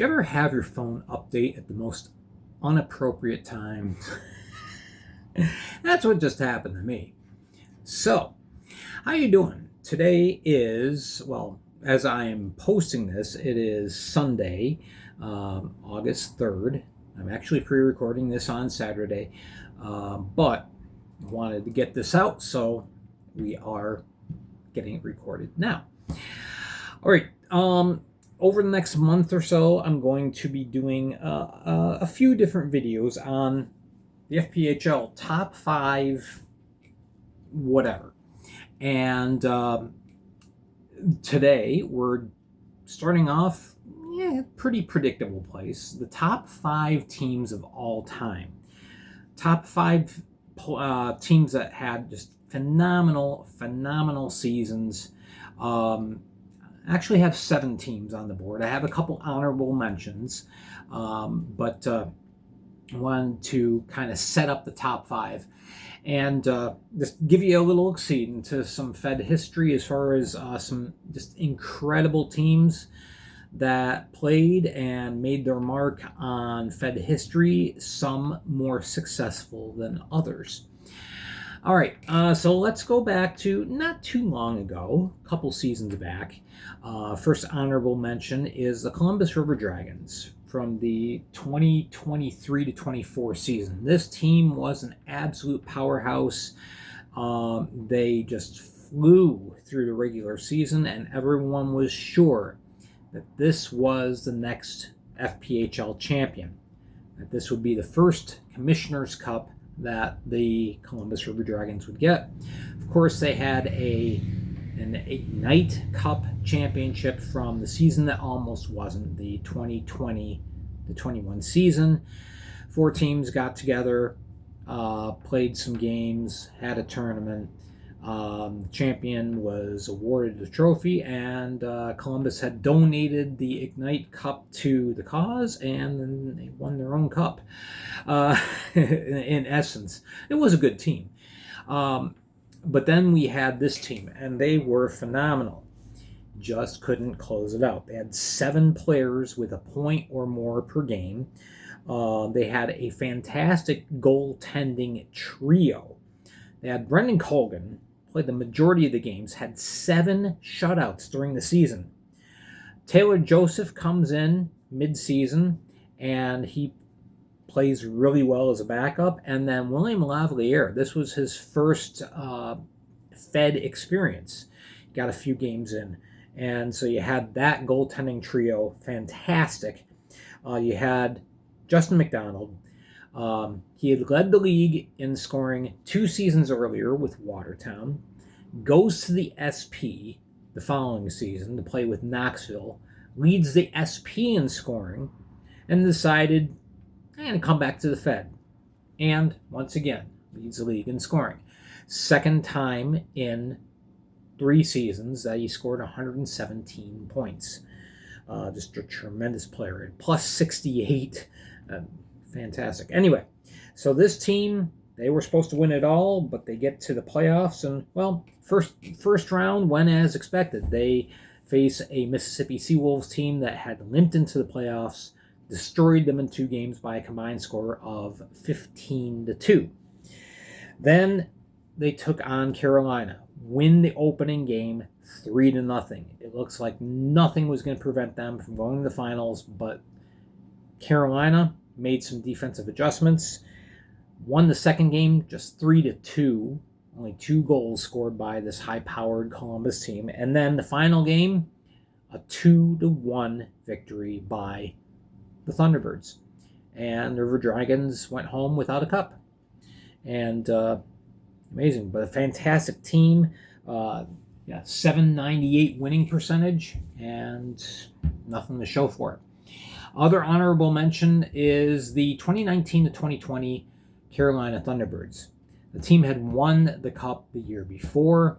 Do you ever have your phone update at the most inappropriate time? That's what just happened to me. So, how you doing? Today is, well, as I am posting this, it is Sunday, August 3rd. I'm actually pre-recording this on Saturday, but I wanted to get this out, so we are getting it recorded now. All right. Over the next month or so, I'm going to be doing a few different videos on the FPHL top 5 whatever. And today we're starting off pretty predictable place. The top 5 teams of all time. Top 5 teams that had just phenomenal seasons. Actually have 7 teams on the board. I have a couple honorable mentions, but I wanted to kind of set up the top 5 and just give you a little look-see into some Fed history as far as some just incredible teams that played and made their mark on Fed history, some more successful than others. All right, so let's go back to not too long ago, a couple seasons back. First honorable mention is the Columbus River Dragons from the 2023 to 24 season. This team was an absolute powerhouse. They just flew through the regular season, and everyone was sure that this was the next FPHL champion, that this would be the first Commissioner's Cup that the Columbus River Dragons would get. Of course, they had an Ignite Cup championship from the season that almost wasn't, the 2020 to 21 season. 4 teams got together, played some games, had a tournament. The champion was awarded a trophy, and Columbus had donated the Ignite Cup to the cause, and then they won their own cup. In essence, it was a good team. But then we had this team, and they were phenomenal. Just couldn't close it out. They had 7 players with a point or more per game. They had a fantastic goaltending trio. They had Brendan Colgan, played the majority of the games, had 7 shutouts during the season. Taylor Joseph comes in mid-season, and he plays really well as a backup. And then William Lavalier, this was his first Fed experience. Got a few games in. And so you had that goaltending trio, fantastic. You had Justin McDonald. He had led the league in scoring 2 seasons earlier with Watertown, goes to the SP the following season to play with Knoxville, leads the SP in scoring, and decided, I'm going to come back to the Fed. And once again, leads the league in scoring. Second time in 3 seasons that he scored 117 points. Just a tremendous player. Plus 68. Fantastic. Anyway, so this team, they were supposed to win it all, but they get to the playoffs, and, well, first round went as expected. They face a Mississippi Seawolves team that had limped into the playoffs, destroyed them in 2 games by a combined score of 15-2. Then they took on Carolina, win the opening game 3-0. It looks like nothing was going to prevent them from going to the finals, but Carolina made some defensive adjustments, won the second game just 3-2, only 2 goals scored by this high-powered Columbus team, and then the final game, a 2-1 victory by the Thunderbirds. And the River Dragons went home without a cup. And amazing, but a fantastic team. 798 winning percentage, and nothing to show for it. Other honorable mention is the 2019 to 2020 Carolina Thunderbirds. The team had won the cup the year before.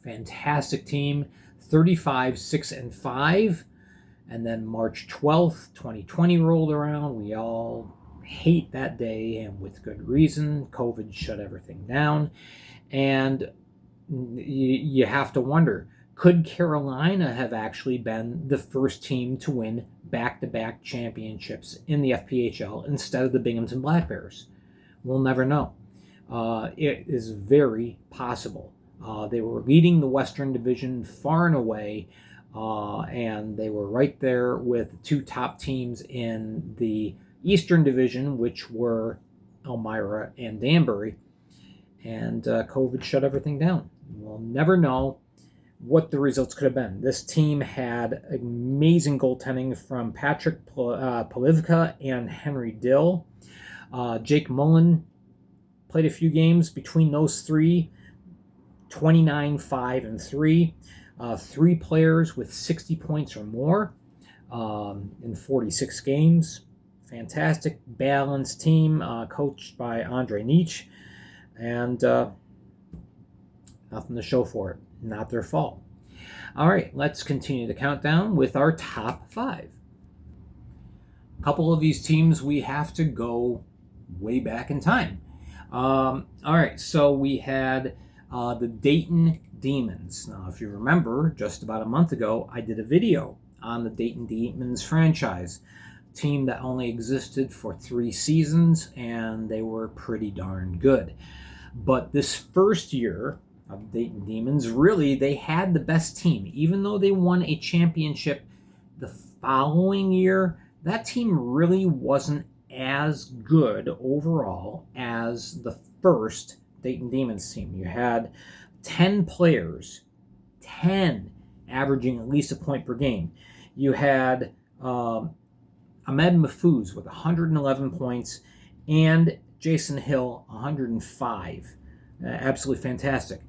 Fantastic team, 35-6-5. And then March 12th, 2020 rolled around. We all hate that day, and with good reason. COVID shut everything down. And you have to wonder, Could Carolina have actually been the first team to win back-to-back championships in the FPHL instead of the Binghamton Black Bears? We'll never know. It is very possible. They were leading the Western Division far and away, and they were right there with the two top teams in the Eastern Division, which were Elmira and Danbury. And COVID shut everything down. We'll never know what the results could have been. This team had amazing goaltending from Patrick Polivka and Henry Dill. Jake Mullen played a few games between those three, 29, 5, and 3. 3 players with 60 points or more in 46 games. Fantastic, balanced team coached by Andre Nietzsche. And nothing to show for it. Not their fault. All right, let's continue the countdown with our top 5. A couple of these teams we have to go way back in time. All right, so we had the Dayton Demons. Now, if you remember, just about a month ago, I did a video on the Dayton Demons franchise, team that only existed for 3 seasons, and they were pretty darn good. But this first year of Dayton Demons, really, they had the best team. Even though they won a championship the following year, that team really wasn't as good overall as the first Dayton Demons team. You had 10 players, 10 averaging at least a point per game. You had Ahmed Mahfouz with 111 points and Jason Hill 105. Absolutely fantastic.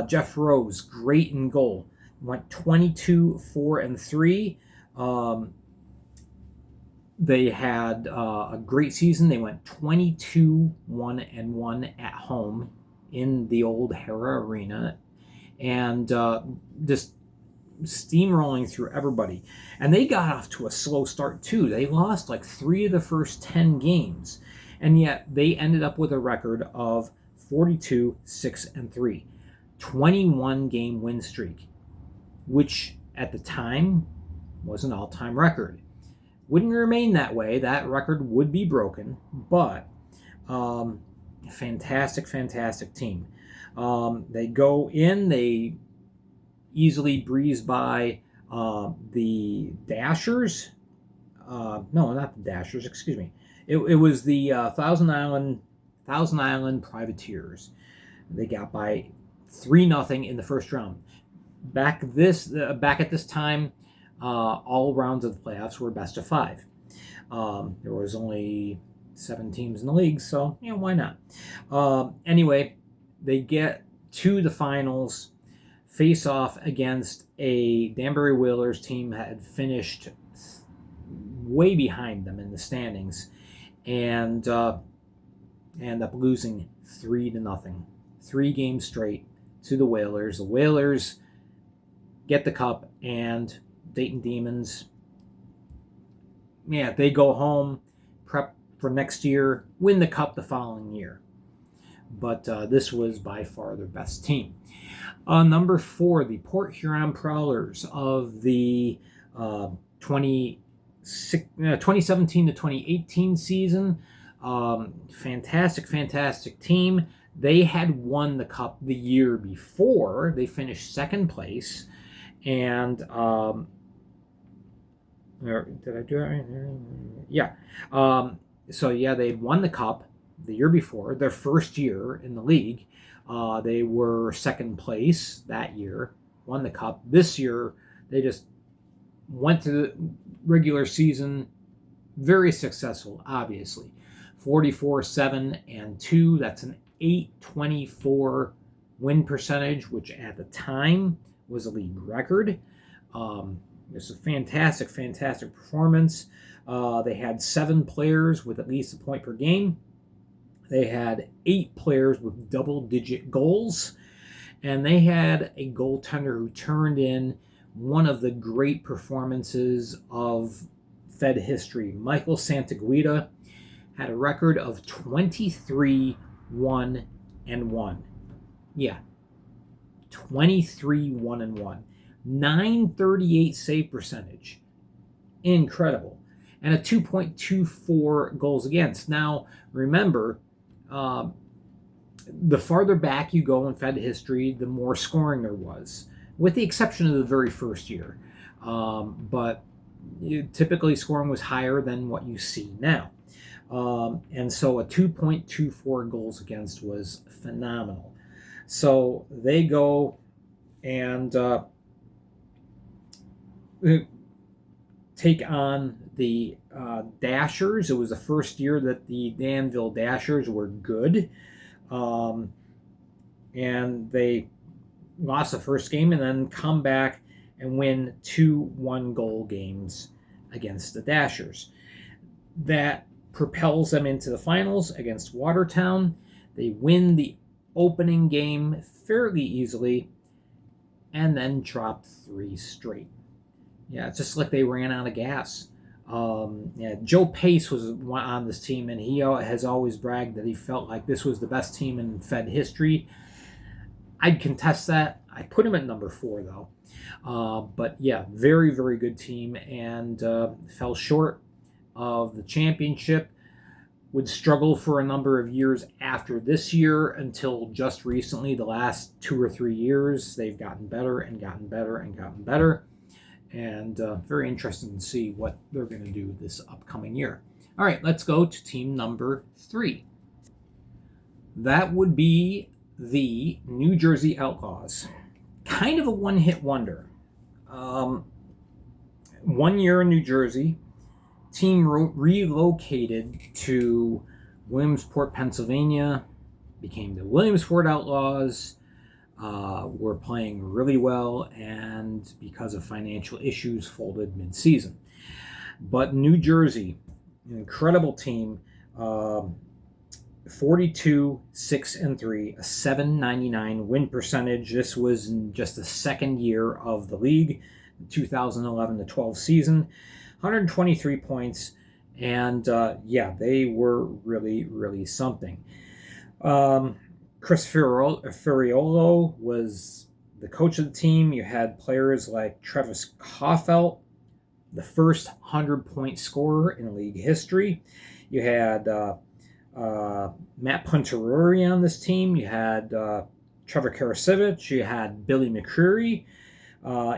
Jeff Rose, great in goal. Went 22, 4, and 3. They had a great season. They went 22, 1, and 1 at home in the old Hera Arena, and just steamrolling through everybody. And they got off to a slow start too. They lost like 3 of the first 10 games, and yet they ended up with a record of 42, 6, and 3. 21 game win streak, which at the time was an all-time record. Wouldn't remain that way. That record would be broken, but fantastic team. They go in, they easily breeze by the Dashers. No, not the Dashers, excuse me. It was the Thousand Island Privateers. They got by 3-0 in the first round. Back at this time, all rounds of the playoffs were best of 5. There was only 7 teams in the league, so why not? Anyway, they get to the finals, face off against a Danbury Whalers team that had finished way behind them in the standings, and end up losing 3-0, 3 games straight to the Whalers. The Whalers get the cup, and Dayton Demons, they go home, prep for next year, win the cup the following year. But this was by far their best team. Number 4, the Port Huron Prowlers of the 2017 to 2018 season. Fantastic team. They had won the cup the year before. They finished 2nd place. And did I do it right? Yeah. So they had won the cup the year before, their first year in the league. They were 2nd place that year, won the cup. This year, they just went to the regular season, very successful, obviously. 44, 7, and 2. That's an .824 win percentage, which at the time was a league record. It's a fantastic performance. They had 7 players with at least a point per game. They had 8 players with double-digit goals. And they had a goaltender who turned in one of the great performances of Fed history. Michael Santaguida had a record of 23, 1, and 1. Yeah, 23, 1, and 1. 938 save percentage. Incredible. And a 2.24 goals against. Now, remember, the farther back you go in Fed history, the more scoring there was, with the exception of the very first year. But typically scoring was higher than what you see now. And so a 2.24 goals against was phenomenal. So they go and take on the Dashers. It was the first year that the Danville Dashers were good. And they lost the first game and then come back and win 2 1-goal games against the Dashers. That propels them into the finals against Watertown. They win the opening game fairly easily and then drop 3 straight. Yeah, it's just like they ran out of gas. Joe Pace was on this team, and he has always bragged that he felt like this was the best team in Fed history. I'd contest that. I put him at number 4, though. But yeah, very, very good team, and fell short of the championship. Would struggle for a number of years after this year until just recently, the last 2 or 3 years. They've gotten better and gotten better and gotten better. And very interesting to see what they're going to do this upcoming year. All right, let's go to team number 3. That would be the New Jersey Outlaws. Kind of a one-hit wonder. 1 year in New Jersey, team relocated to Williamsport, Pennsylvania, became the Williamsport Outlaws. Were playing really well, and because of financial issues, folded mid-season. But New Jersey, an incredible team, 42-6-3, a 799 win percentage. This was in just the second year of the league, the 2011-12 season. 123 points, and they were really, really something. Chris Ferriolo was the coach of the team. You had players like Travis Kaufelt, the first 100-point scorer in league history. You had Matt Punteruri on this team. You had Trevor Karasevich. You had Billy McCreary.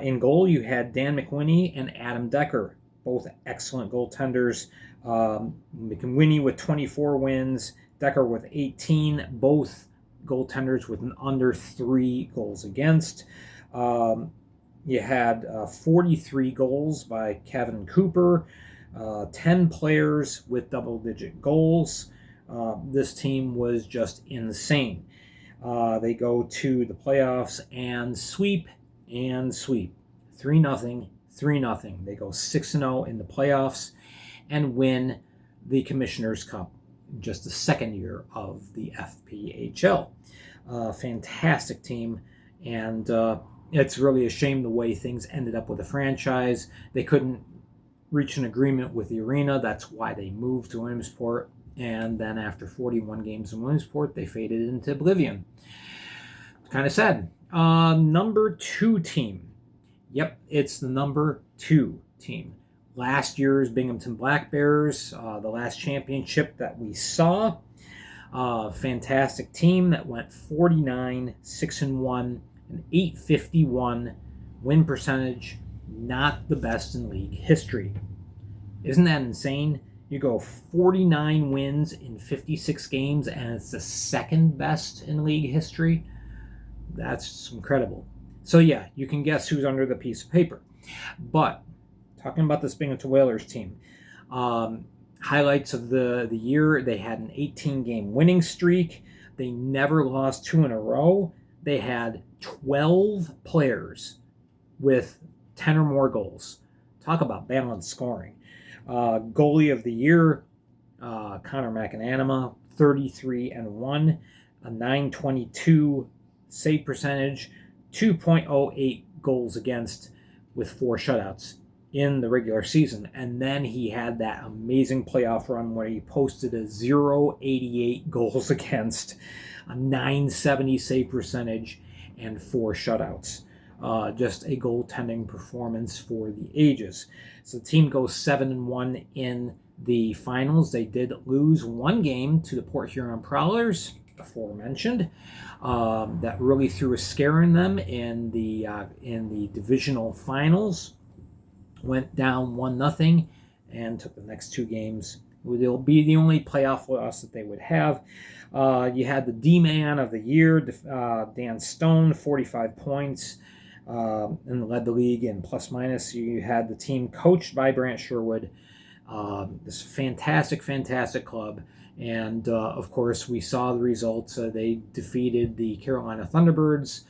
In goal, you had Dan McWhinney and Adam Decker, both excellent goaltenders. McWhinney with 24 wins, Decker with 18, both goaltenders with an under 3 goals against. You had 43 goals by Kevin Cooper, 10 players with double-digit goals. This team was just insane. They go to the playoffs and sweep. 3-0, 3-0. They go 6-0 in the playoffs and win the Commissioner's Cup, just the second year of the FPHL. Fantastic team, and it's really a shame the way things ended up with the franchise. They couldn't reach an agreement with the arena. That's why they moved to Williamsport, and then after 41 games in Williamsport, they faded into oblivion. Kind of sad. Number 2 team. Yep, it's the number 2 team. Last year's Binghamton Black Bears, the last championship that we saw. Fantastic team that went 49-6-1, an 851 win percentage, not the best in league history. Isn't that insane? You go 49 wins in 56 games, and it's the second best in league history. That's incredible. So yeah, you can guess who's under the piece of paper. But talking about this Binghamton Whalers team, highlights of the year: they had an 18-game winning streak. They never lost 2 in a row. They had 12 players with 10 or more goals. Talk about balanced scoring. Goalie of the year, Connor McAnanima, 33-1, a 922 save percentage, 2.08 goals against with 4 shutouts in the regular season. And then he had that amazing playoff run where he posted a 0.88 goals against, a 970 save percentage, and 4 shutouts. Just a goaltending performance for the ages. So the team goes 7-1 in the finals. They did lose one game to the Port Huron Prowlers, aforementioned. That really threw a scare in them in the divisional finals. Went down 1-0 and took the next two games. It'll be the only playoff loss that they would have. You had the D-Man of the year, Dan Stone, 45 points, and led the league in plus minus. You had the team coached by Brant Sherwood, this fantastic club. And, of course, we saw the results. They defeated the Carolina Thunderbirds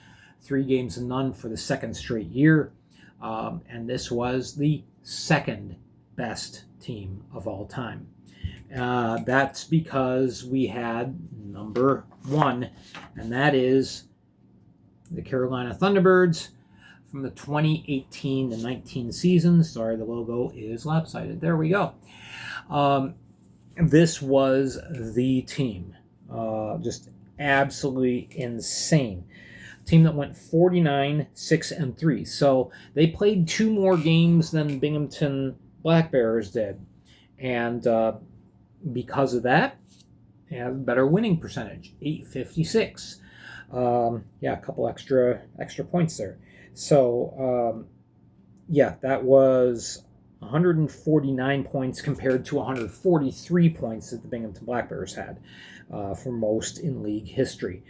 3-0 for the second straight year. And this was the second best team of all time. That's because we had number one, and that is the Carolina Thunderbirds from the 2018-19 season. Sorry, the logo is lopsided. There we go. This was the team. Just absolutely insane. Team that went 49-6-3. So they played 2 more games than Binghamton Black Bears did. And because of that, they have a better winning percentage, .856. A couple extra points there. So, that was 149 points compared to 143 points that the Binghamton Black Bears had for most in league history.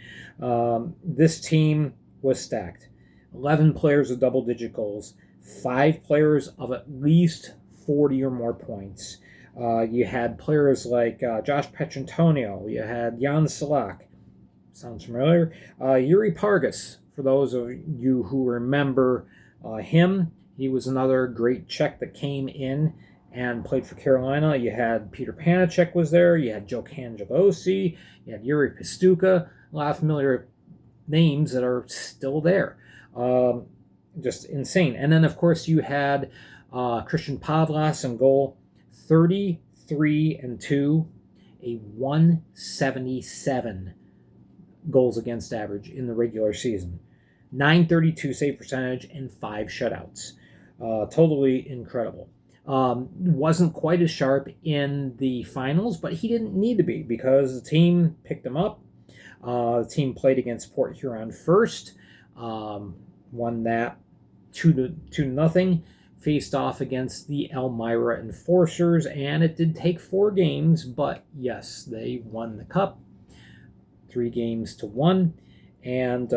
This team was stacked. 11 players with double-digit goals, 5 players of at least 40 or more points. You had players like Josh Petrantonio. You had Jan Salak. Sounds familiar? Yuri Pargas, for those of you who remember him. He was another great Czech that came in and played for Carolina. You had Peter Panacek was there. You had Joe Cangelosi. You had Yuri Pastuka. A lot of familiar names that are still there. Just insane. And then, of course, you had Christian Pavlas in goal. 33-2, a 177 goals against average in the regular season. .932 save percentage and 5 shutouts. Totally incredible. Wasn't quite as sharp in the finals, but he didn't need to be because the team picked him up. The team played against Port Huron first, won that 2-0. Faced off against the Elmira Enforcers, and it did take 4 games, but yes, they won the cup 3-1. And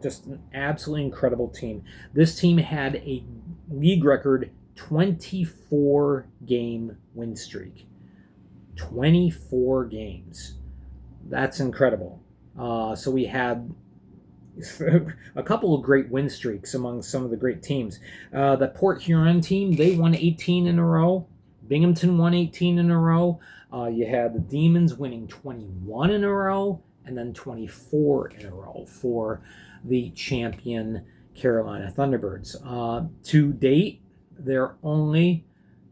just an absolutely incredible team. This team had a league record 24-game win streak. 24 games. That's incredible. So we had a couple of great win streaks among some of the great teams. The Port Huron team, they won 18 in a row. Binghamton won 18 in a row. You had the Demons winning 21 in a row, and then 24 in a row for the champion Carolina Thunderbirds. To date, their only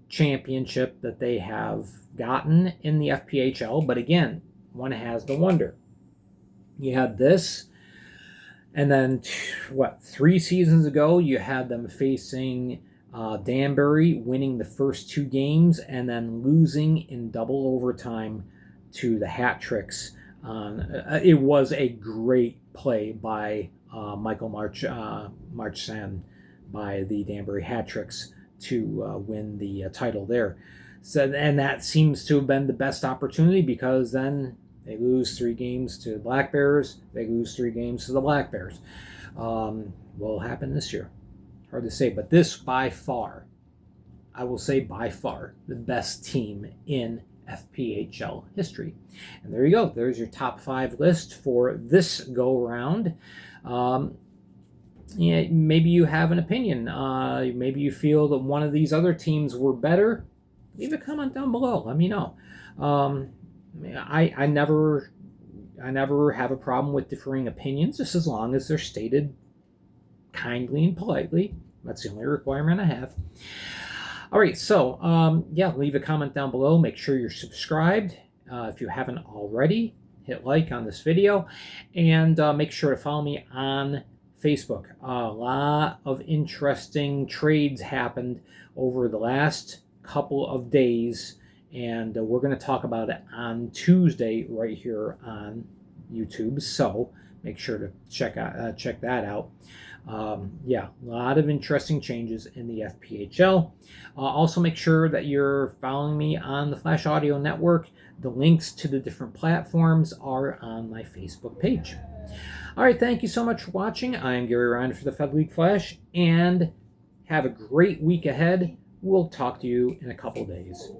championship that they have gotten in the FPHL, but again, one has to wonder. You had this. And then, 3 seasons ago, you had them facing Danbury, winning the first 2 games, and then losing in double overtime to the Hat Tricks. It was a great play by Michael Marchand by the Danbury Hat Tricks to win the title there. So, and that seems to have been the best opportunity because then they lose 3 games to the Black Bears. They lose 3 games to the Black Bears. Will happen this year. Hard to say, but this by far, I will say by far, the best team in FPHL history. And there you go. There's your top 5 list for this go round. Maybe you have an opinion. Maybe you feel that one of these other teams were better. Leave a comment down below. Let me know. I never have a problem with differing opinions, just as long as they're stated kindly and politely. That's the only requirement I have. All right, so leave a comment down below. Make sure you're subscribed if you haven't already. Hit like on this video, and make sure to follow me on Facebook. A lot of interesting trades happened over the last couple of days, and we're going to talk about it on Tuesday right here on YouTube. So make sure to check that out. Yeah, a lot of interesting changes in the FPHL. Also, make sure that you're following me on the Flash Audio Network. The links to the different platforms are on my Facebook page. All right, thank you so much for watching. I'm Gary Ryan for the Fed League Flash, and have a great week ahead. We'll talk to you in a couple days.